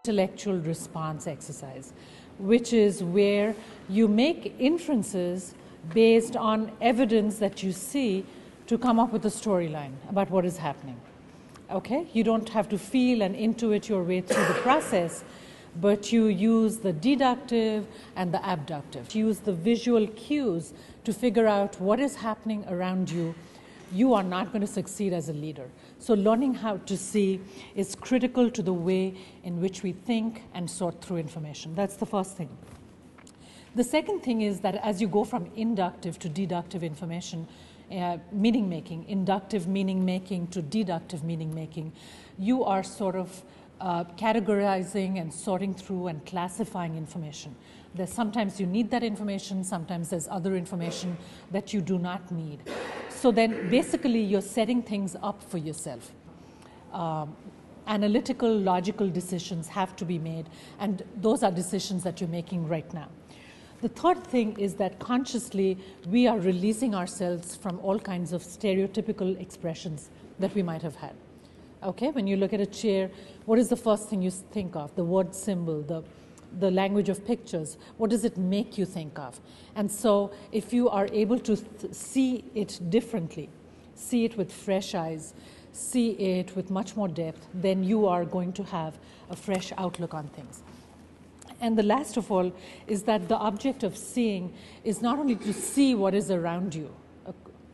intellectual response exercise, which is where you make inferences based on evidence that you see to come up with a storyline about what is happening. Okay? You don't have to feel and intuit your way through the process, but you use the deductive and the abductive. You use the visual cues to figure out what is happening around you. You are not going to succeed as a leader. So learning how to see is critical to the way in which we think and sort through information. That's the first thing. The second thing is that as you go from inductive to deductive information, meaning making, inductive meaning making to deductive meaning making, you are sort of categorizing and sorting through and classifying information. There's sometimes you need that information, sometimes there's other information that you do not need. So then basically you're setting things up for yourself. Analytical, logical decisions have to be made, and those are decisions that you're making right now. The third thing is that consciously we are releasing ourselves from all kinds of stereotypical expressions that we might have had. Okay, when you look at a chair, what is the first thing you think of? The word symbol, the language of pictures. What does it make you think of? And so if you are able to see it differently, see it with fresh eyes, see it with much more depth, then you are going to have a fresh outlook on things. And the last of all is that the object of seeing is not only to see what is around you,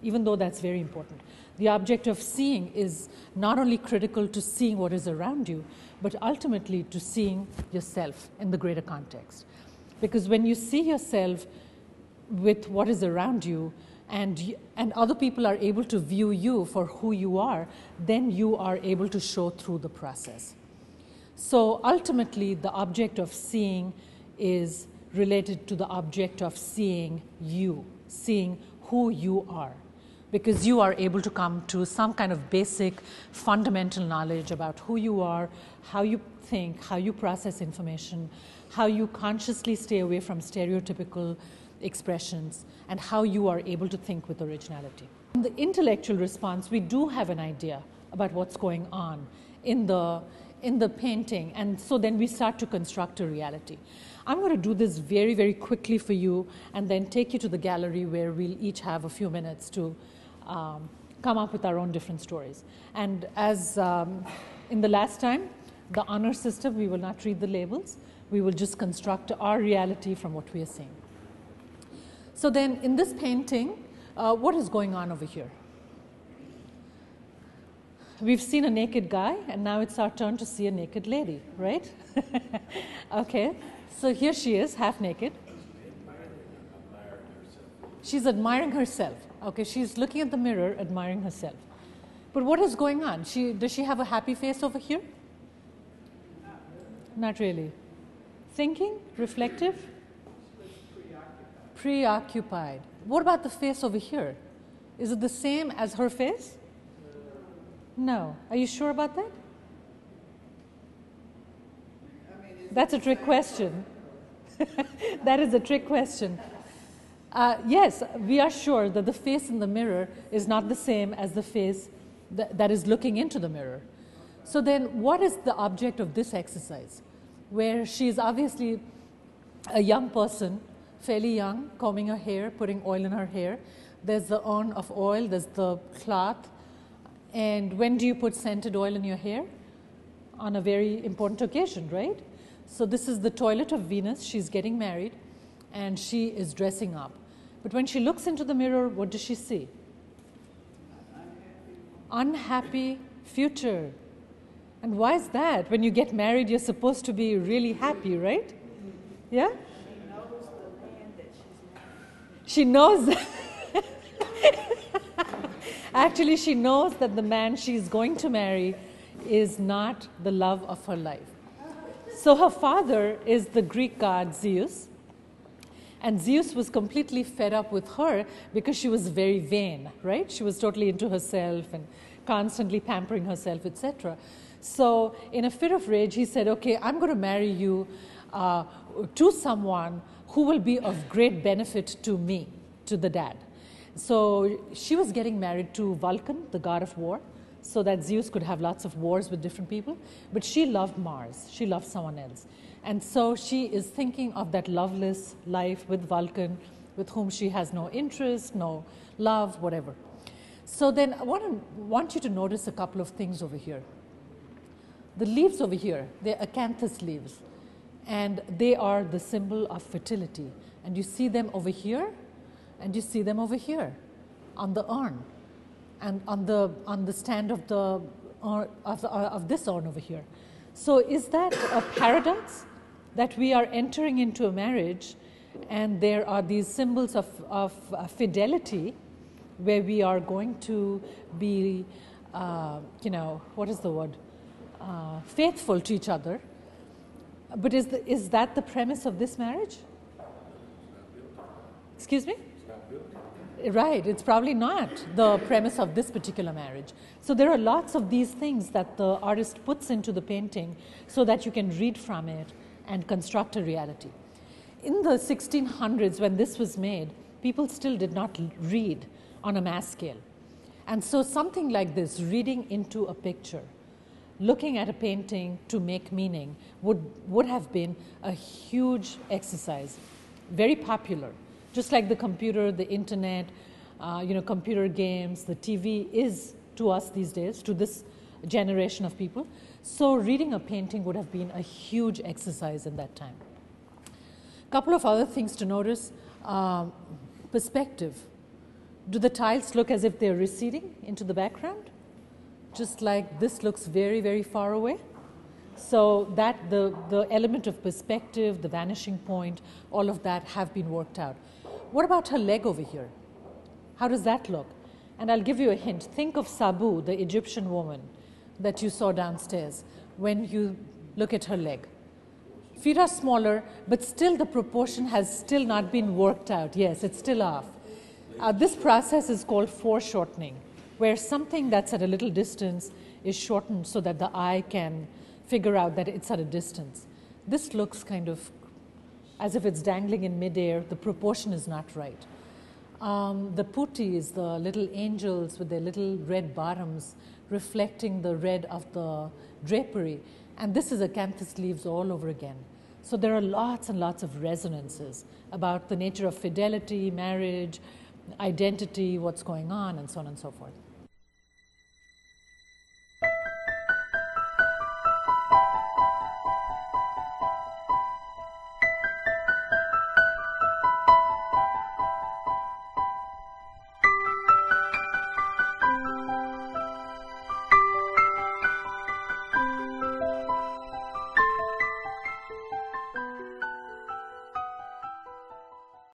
even though that's very important. The object of seeing is not only critical to seeing what is around you, but ultimately to seeing yourself in the greater context. Because when you see yourself with what is around you, and other people are able to view you for who you are, then you are able to show through the process. So ultimately, the object of seeing is related to the object of seeing you, seeing who you are, because you are able to come to some kind of basic fundamental knowledge about who you are, how you think, how you process information, how you consciously stay away from stereotypical expressions, and how you are able to think with originality. In the intellectual response, we do have an idea about what's going on in the painting, and so then we start to construct a reality. I'm going to do this very, very quickly for you and then take you to the gallery where we'll each have a few minutes to come up with our own different stories. And as in the last time, the honor system, we will not read the labels. We will just construct our reality from what we are seeing. So then in this painting, what is going on over here? We've seen a naked guy, and now it's our turn to see a naked lady, right? Okay, so here she is, half naked. She's admiring herself. Okay, she's looking at the mirror, admiring herself. But what is going on? Does she have a happy face over here? Not really. Thinking? Reflective? Preoccupied. What about the face over here? Is it the same as her face? No. Are you sure about that? That's a trick question. That is a trick question. Yes, we are sure that the face in the mirror is not the same as the face that is looking into the mirror. So then what is the object of this exercise? Where she is obviously a young person, fairly young, combing her hair, putting oil in her hair. There's the urn of oil, there's the cloth. And when do you put scented oil in your hair? On a very important occasion, right? So this is the toilet of Venus. She's getting married and she is dressing up. But when she looks into the mirror, what does she see? Unhappy future. And why is that? When you get married, you're supposed to be really happy, right? Yeah? She knows that. Actually, she knows that the man she's going to marry is not the love of her life. So her father is the Greek god Zeus. And Zeus was completely fed up with her because she was very vain, right? She was totally into herself and constantly pampering herself, etc. So in a fit of rage, he said, okay, I'm going to marry you to someone who will be of great benefit to me, to the dad. So she was getting married to Vulcan, the god of war. so that Zeus could have lots of wars with different people. But she loved Mars. She loved someone else. And so she is thinking of that loveless life with Vulcan, with whom she has no interest, no love, whatever. So then I want you to notice a couple of things over here. The leaves over here, they're acanthus leaves, and they are the symbol of fertility. And you see them over here, and you see them over here on the urn, and on the stand of the of this urn over here. So is that a paradox that we are entering into a marriage, and there are these symbols of fidelity, where we are going to be, what is the word? Faithful to each other. But is that the premise of this marriage? Excuse me? Right, it's probably not the premise of this particular marriage. So there are lots of these things that the artist puts into the painting so that you can read from it and construct a reality. In the 1600s, when this was made, people still did not read on a mass scale. And so something like this, reading into a picture, looking at a painting to make meaning, would have been a huge exercise, very popular. Just like the computer, the internet, computer games, the TV is to us these days, to this generation of people. So reading a painting would have been a huge exercise in that time. A couple of other things to notice. Perspective. Do the tiles look as if they're receding into the background? Just like this looks very, very far away. So that the element of perspective, the vanishing point, all of that have been worked out. What about her leg over here? How does that look? And I'll give you a hint. Think of Sabu, the Egyptian woman that you saw downstairs, when you look at her leg. Feet are smaller, but still the proportion has still not been worked out. Yes, it's still off. This process is called foreshortening, where something that's at a little distance is shortened so that the eye can figure out that it's at a distance. This looks kind of as if it's dangling in midair. The proportion is not right. The putis, the little angels with their little red bottoms reflecting the red of the drapery. And this is acanthus leaves all over again. So there are lots and lots of resonances about the nature of fidelity, marriage, identity, what's going on, and so on and so forth.